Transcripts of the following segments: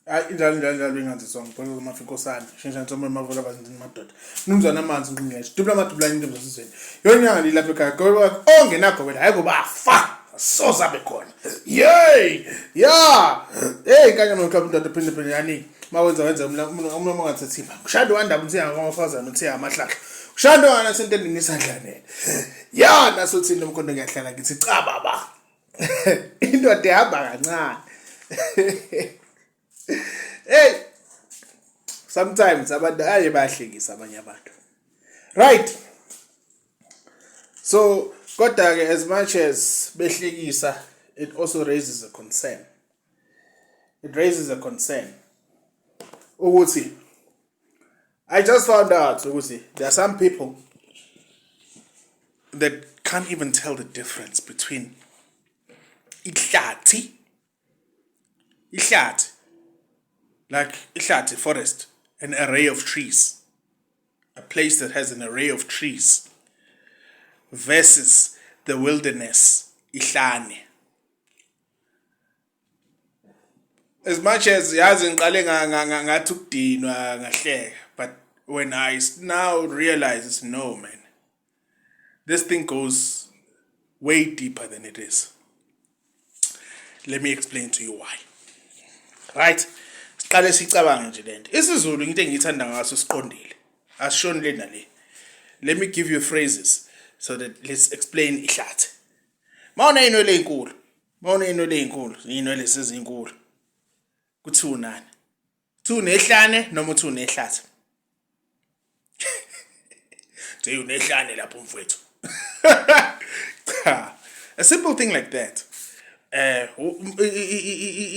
Njalo bengathi song phela mafikosana shintsha ntsoma emavula abanzini madoda mnumzana amanzi ngqinqeshe dubla amadubla into zasizweni yonyanga lilapha ekhaya ngoba ongenakho wena hayi kuba fa soza bekhona yey ya hey kanye nokuhlaba indoda phinde yani wenza umlomo ongathethimba ushado wandaba uthenga kwamafazana uthenga amahlahla ushado wana sentendini isandlanene ya naso thina umkhondo ngiyahlala ngithi cha baba indoda ehamba kancane. Hey, sometimes abantu aye bayahlekisa abanye abantu. Right. So, kodwa ke as much as behlekisa, it also raises a concern. It raises a concern. Ukuthi I just found out ukuthi there are some people that can't even tell the difference between ihlathi, like ihlathi forest, an array of trees, a place that has an array of trees, versus the wilderness, ihlane. As much as yazi ngiqale ngathi ukudinwa ngahleka, but when I now realize, no man, this thing goes way deeper than it is. Let me explain to you why. Right? Siqale sicabange nje lento. IsiZulu into engiyithanda ngaso siqondile. Asishoni le nale. Let me give you phrases so that let's explain ihlathi. Mawuna inwele ezinkulu. Mawuna inwele ezinkulu, inwele sezinkulu. Kuthi unani? Uthi unehlane noma uthi unehlathi? Uthi unehlane lapho mfowethu. A simple thing like that.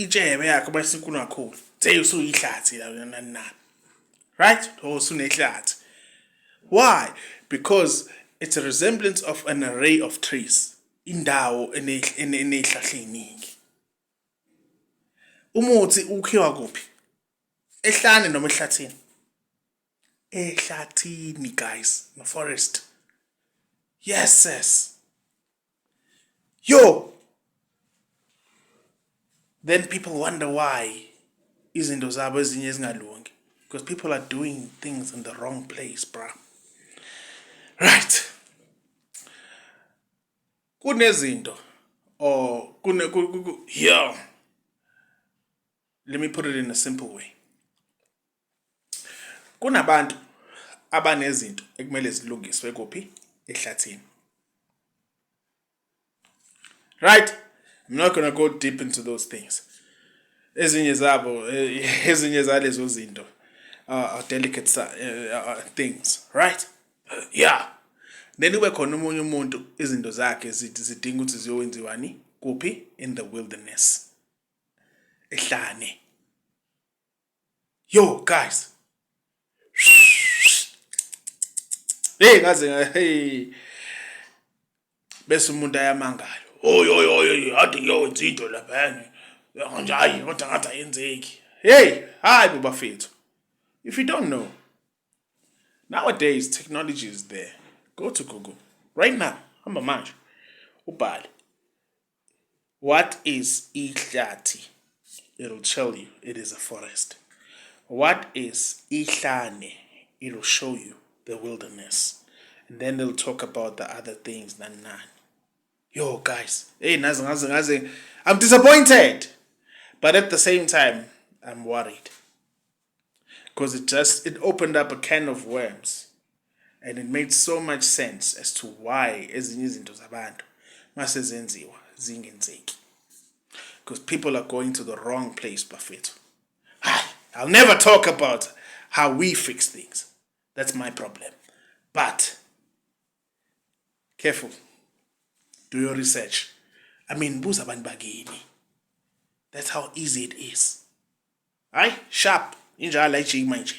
Ijebe yakho bayisinkulu kakhulu. Say usuyihlathi la nani. Right? Or usunehlathi. Why? Because it's a resemblance of an array of trees. Indawo enehlahla eziningi. Umuthi ukhiwa kuphi? Ehlane noma ehlathini? Ehlathini, guys, no forest. Yes. Yo. Then people wonder why izinto zabo ezinye zingalungi, because people are doing things in the wrong place, bruh. Right. Kunezinto or yeah. Let me put it in a simple way. Kunabantu abanezinto ekumele zilungiswe kuphi? Ehlathini. Right? I'm not going to go deep into those things. Ezinye zalezo zinto are delicate things, right? Yeah. Then kube khona umunye umuntu izinto zakhe zidinga ukuthi ziyowenziwani kuphi? In the wilderness. Ehlane. Yo guys. Hey. Bese umuntu ayamangala. Oy, ade ngiyowenza into lapha yani. Nje hayi kodwa ngathi ayenzeki. Hey, hayi bafethu. If you don't know, nowadays technology is there. Go to Google right now. Hamba manje. Ubhale. What is ihlathi? It'll tell you it is a forest. What is ihlane? It'll show you the wilderness. And then they'll talk about the other things. Yo, guys. Hey, nazi. I'm disappointed. But at the same time, I'm worried. Because it opened up a can of worms. And it made so much sense as to why ezinye izinto zabantu mase zenziwa zingenzeki. Because people are going to the wrong place, Buffett. I'll never talk about how we fix things. That's my problem. But, careful. Do your research. I mean, buza abantu bakini. That's how easy it is. Sharp. Injala ijima nje.